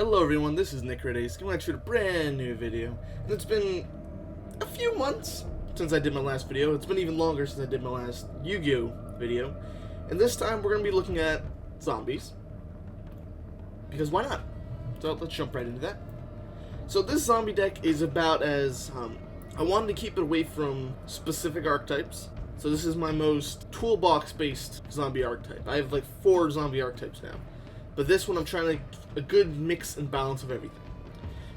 Hello everyone, this is Nickredace coming at you with a brand new video. And it's been a few months since I did my last video. It's been even longer since I did my last Yu-Gi-Oh video. And this time we're going to be looking at zombies. Because why not? So let's jump right into that. So this zombie deck is about as... I wanted to keep it away from specific archetypes. So this is my most Toolbox based zombie archetype. I have like 4 zombie archetypes now. But this one I'm trying to a good mix and balance of everything.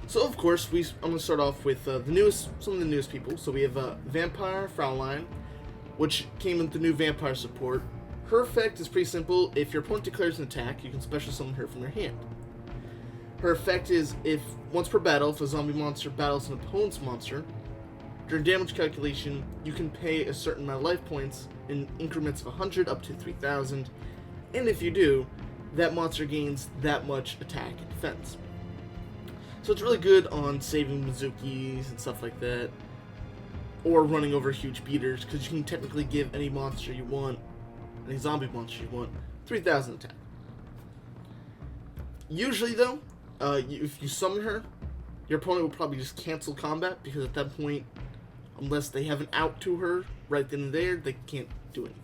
So of course I'm going to start off with some of the newest people. So we have Vampire Fraulein, which came with the new vampire support. Her effect is pretty simple. If your opponent declares an attack, you can special summon her from your hand. Her effect is once per battle, if a zombie monster battles an opponent's monster, during damage calculation, you can pay a certain amount of life points in increments of 100 up to 3,000, and if you do, that monster gains that much attack and defense. So it's really good on saving Mizukis and stuff like that, or running over huge beaters, because you can technically give any monster you want, any zombie monster you want, 3,000 attack. Usually though, if you summon her, your opponent will probably just cancel combat, because at that point, unless they have an out to her right then and there, they can't do anything.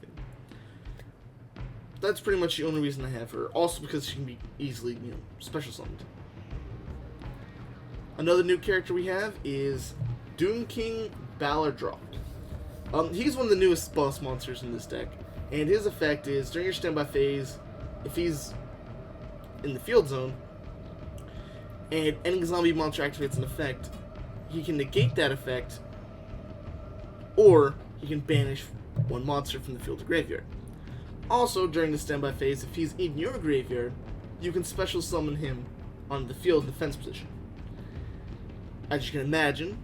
That's pretty much the only reason I have her. Also because she can be easily, special summoned. Another new character we have is Doom King Ballardropt. He's one of the newest boss monsters in this deck, and his effect is during your standby phase, if he's in the field zone, and any zombie monster activates an effect, he can negate that effect, or he can banish one monster from the field to graveyard. Also, during the standby phase, if he's in your graveyard, you can special summon him on the field defense position. As you can imagine,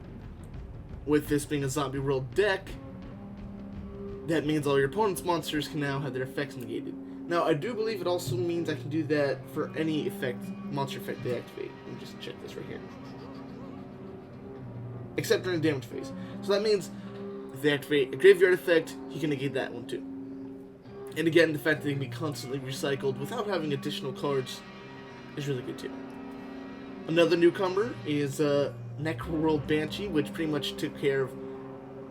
with this being a zombie world deck, that means all your opponent's monsters can now have their effects negated. Now, I do believe it also means I can do that for any monster effect they activate. Let me just check this right here. Except during damage phase. So that means if they activate a graveyard effect, he can negate that one too. And again, the fact that they can be constantly recycled without having additional cards is really good too. Another newcomer is Necroworld Banshee, which pretty much took care of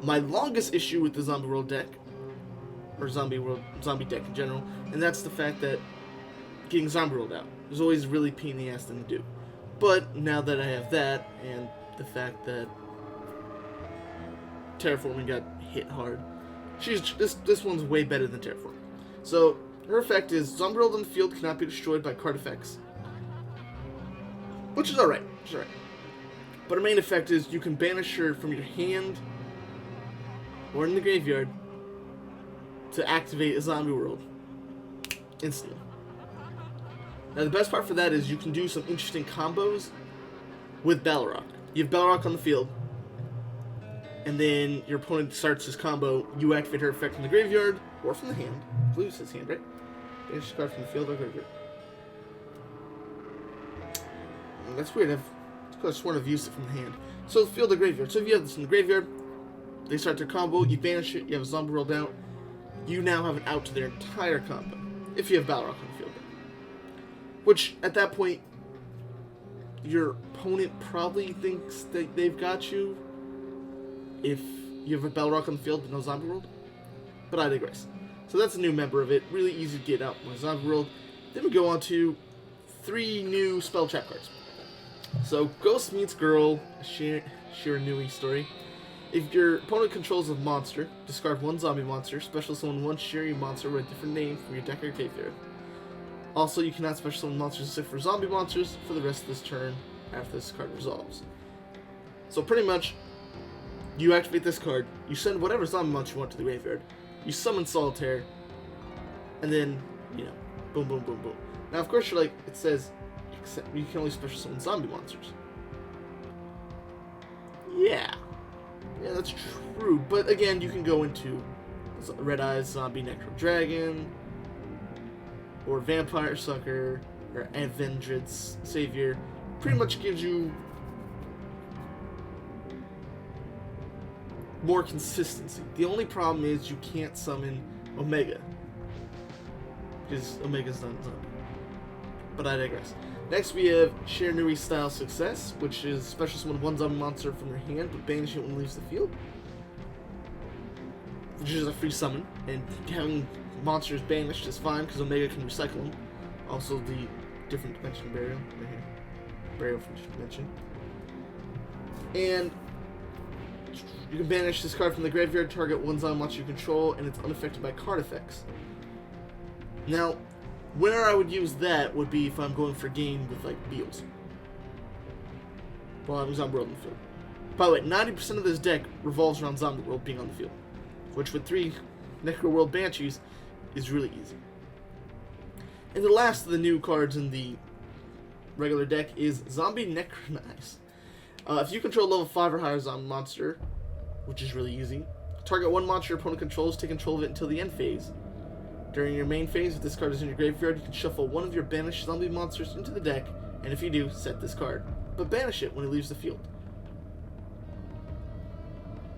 my longest issue with the Zombie World deck, or zombie deck in general, and that's the fact that getting Zombie World out is always a really pain in the ass thing to do. But now that I have that, and the fact that Terraforming got hit hard, this one's way better than Terraforming. So her effect is Zombie World on the field cannot be destroyed by card effects, which is alright. But her main effect is you can banish her from your hand or in the graveyard to activate a Zombie World instantly. Now the best part for that is you can do some interesting combos with Balrog. You have Balrog on the field, and then your opponent starts his combo, you activate her effect from the graveyard or from the hand. I believe it's his hand, right? Banish card from the field or graveyard. That's weird. I've sworn I've used it from the hand. So the field or graveyard. So if you have this in the graveyard, they start their combo, you banish it, you have a zombie rolled out, you now have an out to their entire combo, if you have Balrog on the field. Which, at that point, your opponent probably thinks that they've got you if you have a Balrog on the field but no zombie world. But I digress. So that's a new member of it, really easy to get out with zombie world. Then we go on to 3 new spell trap cards. So Ghost Meets Girl, a Shiranui story. If your opponent controls a monster, discard 1 zombie monster, special summon 1 Shiri monster with a different name from your deck or graveyard. Also, you cannot special summon monsters except for zombie monsters for the rest of this turn after this card resolves. So pretty much, you activate this card, you send whatever zombie monster you want to the graveyard, you summon Solitaire, and then, boom, boom, boom, boom. Now, of course, it says, except you can only special summon zombie monsters. Yeah, that's true. But again, you can go into Red Eyes Zombie Necro Dragon, or Vampire Sucker, or Avenged's Savior. Pretty much gives you more consistency. The only problem is you can't summon Omega, because Omega's not a zombie. But I digress. Next we have Shiranui Style Success, which is special summon one zombie monster from your hand, but banish it when it leaves the field. Which is a free summon, and having monsters banished is fine because Omega can recycle them. Also the different dimension burial, right here. Burial from different dimension. And you can banish this card from the graveyard, target one zombie monster you control, and it's unaffected by card effects. Now, where I would use that would be if I'm going for game with, like, Beals. Well, I'm Zombie World on the field. By the way, 90% of this deck revolves around Zombie World being on the field, which with 3 Necro World Banshees is really easy. And the last of the new cards in the regular deck is Zombie Nickredace. If you control level 5 or higher zombie monster, which is really easy, target one monster your opponent controls, take control of it until the end phase. During your main phase, if this card is in your graveyard, you can shuffle one of your banished zombie monsters into the deck, and if you do, set this card, but banish it when it leaves the field.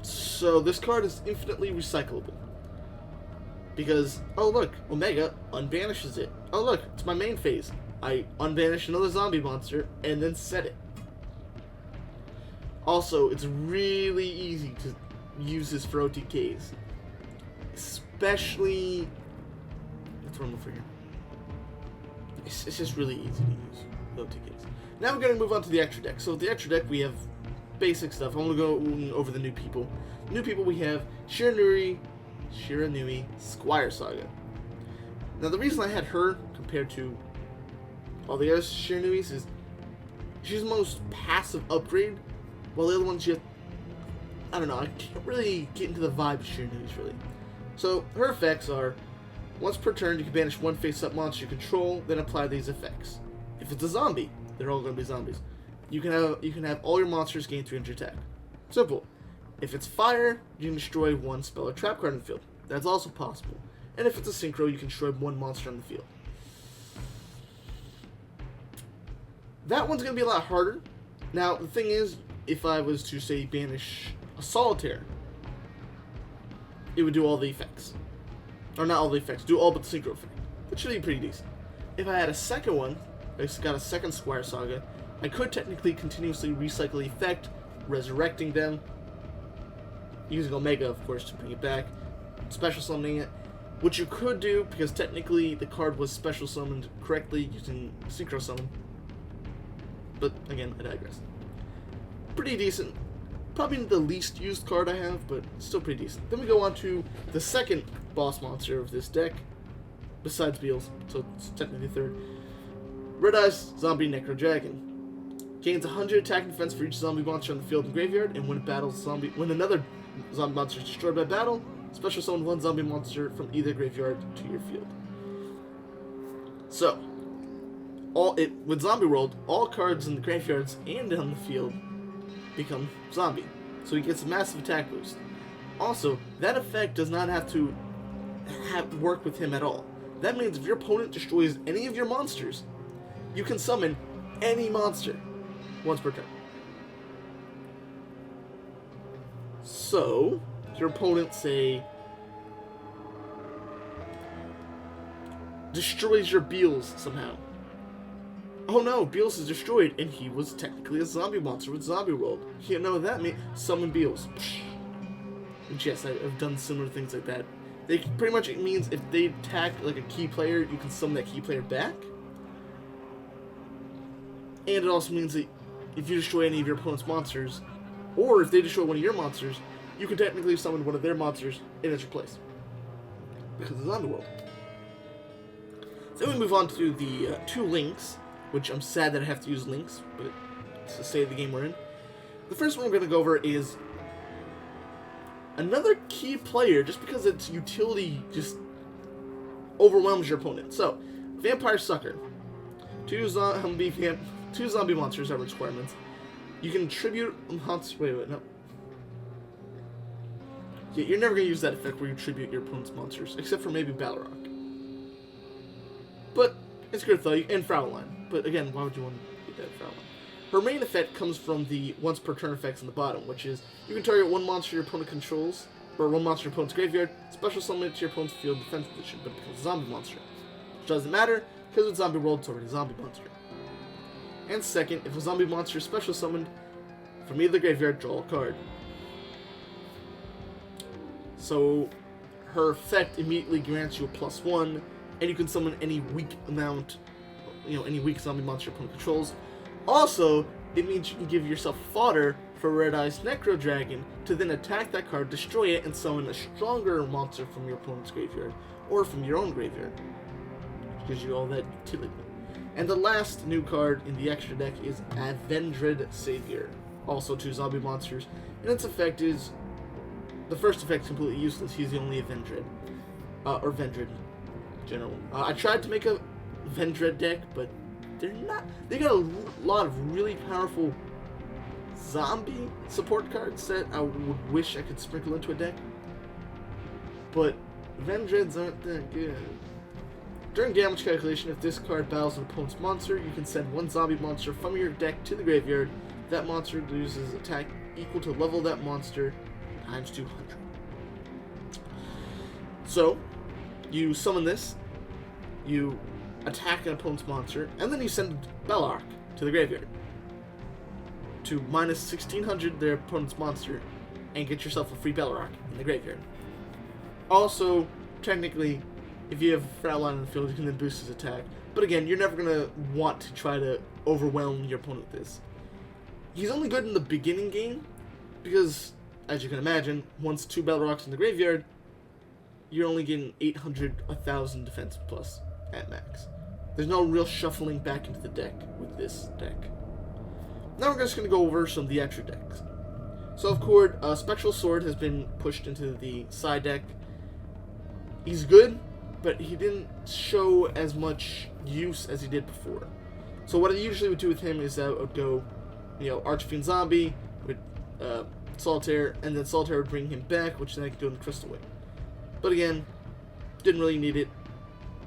So this card is infinitely recyclable. Because, oh look, Omega unbanishes it. Oh look, it's my main phase. I unbanish another zombie monster, and then set it. Also, it's really easy to use this for OTKs. Especially... Let's run over here. It's just really easy to use OTKs. Now we're going to move on to the extra deck. So with the extra deck, we have basic stuff. I'm going to go over the new people. New people we have Shiranui Squire Saga. Now the reason I had her compared to all the other Shiranuis is she's the most passive upgrade, while the other ones just, I don't know, I can't really get into the vibe of Shiranuis really. So her effects are, once per turn you can banish one face-up monster you control, then apply these effects. If it's a zombie, they're all going to be zombies. You can have all your monsters gain 300 attack. Simple. If it's fire, you can destroy one spell or trap card in the field. That's also possible. And if it's a synchro, you can destroy one monster on the field. That one's going to be a lot harder. Now, the thing is, if I was to, say, banish a solitaire, it would do all the effects. Or not all the effects, do all but the synchro effect. Which should be pretty decent. If I had a second one, I got a second Squire Saga, I could technically continuously recycle the effect, resurrecting them, using Omega, of course, to bring it back, special summoning it, which you could do because technically the card was special summoned correctly using Synchro Summon. But again, I digress. Pretty decent. Probably the least used card I have, but still pretty decent. Then we go on to the second boss monster of this deck, besides Beals, so it's technically third. Red Eyes Zombie Necro Dragon. Gains 100 attack and defense for each zombie monster on the field and graveyard, and when another zombie monster is destroyed by battle, special summon one zombie monster from either graveyard to your field. So, with Zombie World, all cards in the graveyards and on the field become zombie, so he gets a massive attack boost. Also, that effect does not have to work with him at all. That means if your opponent destroys any of your monsters, you can summon any monster once per turn. So, your opponent, say, destroys your Beals somehow. Oh no, Beals is destroyed, and he was technically a zombie monster with Zombie World. You know what that means? Summon Beals. And yes, I've done similar things like that. Pretty much it means if they attack like a key player, you can summon that key player back. And it also means that if you destroy any of your opponent's monsters, or if they destroy one of your monsters, you can technically summon one of their monsters in its place. Because it's Zombie World. So then we move on to the 2 links, which I'm sad that I have to use links, but it's the state of the game we're in. The first one we're going to go over is another key player, just because its utility just overwhelms your opponent. So, Vampire Sucker. 2 zombie monsters are requirements. You can tribute monsters. Wait, no. Yeah, you're never going to use that effect where you tribute your opponent's monsters, except for maybe Balrog. But it's good though, and Fraulein. But again, why would you want to do that, Fraulein? Her main effect comes from the once per turn effects in the bottom, which is you can target one monster your opponent controls, or one monster your opponent's graveyard, special summon it to your opponent's field defense position, but it becomes a zombie monster. Which doesn't matter, because with Zombie World, it's already a zombie monster. And second, if a zombie monster is special summoned from either graveyard, draw a card. So her effect immediately grants you a +1, and you can summon any weak amount, any weak zombie monster your opponent controls. Also, it means you can give yourself fodder for Red Eye's Necro Dragon to then attack that card, destroy it, and summon a stronger monster from your opponent's graveyard, or from your own graveyard. Which gives you all that utility. And the last new card in the extra deck is Avenged Savior. Also 2 zombie monsters, and its effect is, the first effect is completely useless, he's the only Avenged. Or Vendred, in general. I tried to make a Vendred deck, but they got a lot of really powerful zombie support cards that I would wish I could sprinkle into a deck. But Vendreds aren't that good. During damage calculation, if this card battles an opponent's monster, you can send 1 zombie monster from your deck to the graveyard. That monster loses attack equal to level of that monster times 200. So, you summon this, you attack an opponent's monster, and then you send Bellark to the graveyard to minus 1600 their opponent's monster, and get yourself a free Bellark in the graveyard. Also, technically, if you have Fratline in the field, you can then boost his attack. But again, you're never going to want to try to overwhelm your opponent with this. He's only good in the beginning game, because, as you can imagine, once 2 Bellarks in the graveyard, you're only getting 800, 1000 defense plus at max. There's no real shuffling back into the deck with this deck. Now we're just going to go over some of the extra decks. So, of course, Spectral Sword has been pushed into the side deck. He's good, but he didn't show as much use as he did before. So what I usually would do with him is I would go, Archfiend Zombie with Solitaire, and then Solitaire would bring him back, which then I could do in the Crystal Wing. But again, didn't really need it.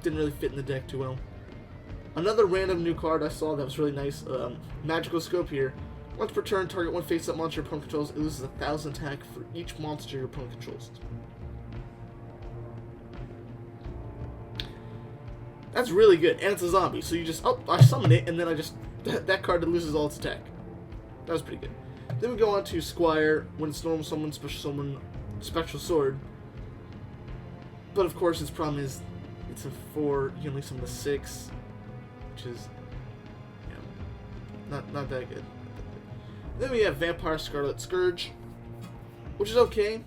Didn't really fit in the deck too well. Another random new card I saw that was really nice, Magical Scope here. Once per turn, target 1 face-up monster your opponent controls. It loses 1000 attack for each monster your opponent controls. That's really good, and it's a zombie, so you just, I summon it, and then that card loses all its attack. That was pretty good. Then we go on to Squire. When it's normal summon, special summon, Spectral Sword. But of course, its problem is, it's a 4, you can only summon a 6, which is, not that good. Then we have Vampire Scarlet Scourge, which is okay.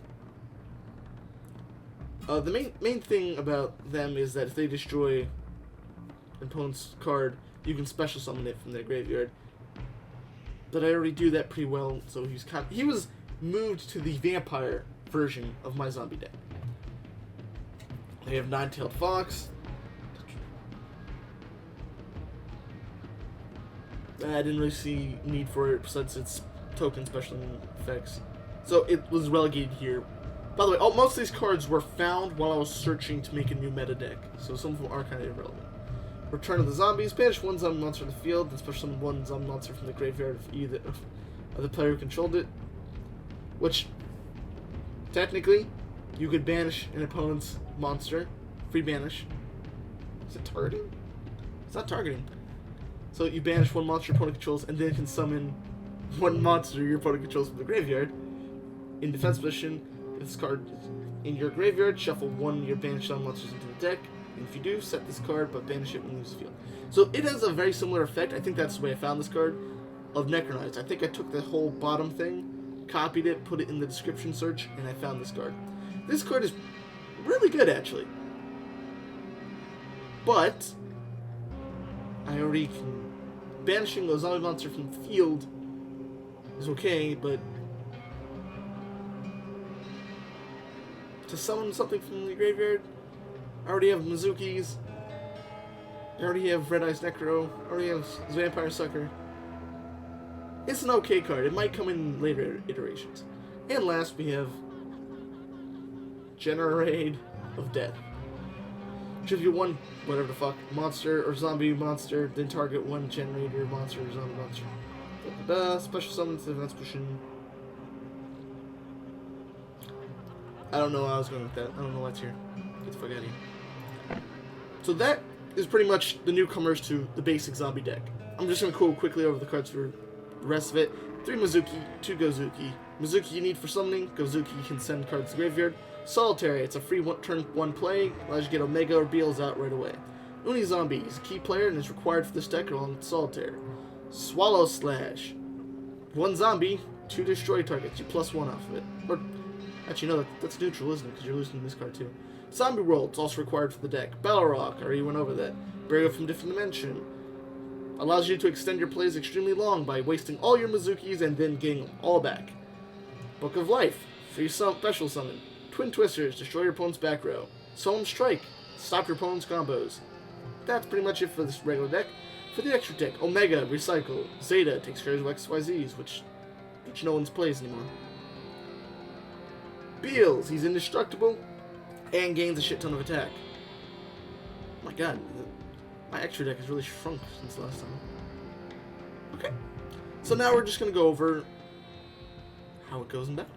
The main thing about them is that if they destroy an opponent's card, you can special summon it from their graveyard. But I already do that pretty well, so he was moved to the vampire version of my zombie deck. They have Nine-Tailed Fox. I didn't really see need for it besides its token special effects, so it was relegated here. By the way, most of these cards were found while I was searching to make a new meta deck, so some of them are kind of irrelevant. Return of the Zombies. Banish 1 zombie monster in the field, then special summon 1 zombie monster from the graveyard of the player who controlled it. Which, technically, you could banish an opponent's monster. Free banish. Is it targeting? It's not targeting. So you banish 1 monster your opponent controls, and then you can summon 1 monster your opponent controls from the graveyard. In defense position, if this card is in your graveyard, shuffle 1 of your banished monsters into the deck. And if you do, set this card, but banish it when it leaves the field. So it has a very similar effect. I think that's the way I found this card, of Nickredace. I think I took the whole bottom thing, copied it, put it in the description search, and I found this card. This card is really good, actually. But I already can... Banishing a zombie monster from the field is okay, but to summon something from the graveyard, I already have Mizuki's, I already have Red Eye's Necro, I already have Vampire Sucker. It's an okay card. It might come in later iterations. And last, we have Generate of Death. Which if you one, whatever the fuck, monster or zombie monster, then target 1 generator monster or zombie monster. Special summons to defense position. I don't know how I was going with that. I don't know what's here. Get the fuck out of here. So that is pretty much the newcomers to the basic zombie deck. I'm just going to go quickly over the cards for the rest of it. 3 Mizuki, 2 Gozuki. Mizuki you need for summoning, Gozuki you can send cards to the graveyard. Solitary, it's a free turn 1 play, allows you to get Omega or Beals out right away. Uni Zombie is a key player and is required for this deck along with Solitaire. Swallow Slash. 1 zombie, 2 destroy targets, you +1 off of it. Or, actually no, that's neutral, isn't it? Because you're losing this card too. Zombie Roll, it's also required for the deck. Battle Rock, I already went over that. Burial from Different Dimension. Allows you to extend your plays extremely long by wasting all your Mizukis and then getting them all back. Book of Life, free special summon. Twin Twisters, destroy your opponent's back row. Solemn Strike, stop your opponent's combos. That's pretty much it for this regular deck. For the extra deck, Omega, Recycle. Zeta takes care of XYZs, which no one's plays anymore. Beals, he's indestructible and gains a shit ton of attack. Oh my god, my extra deck has really shrunk since last time. Okay, so now we're just going to go over how it goes in battle.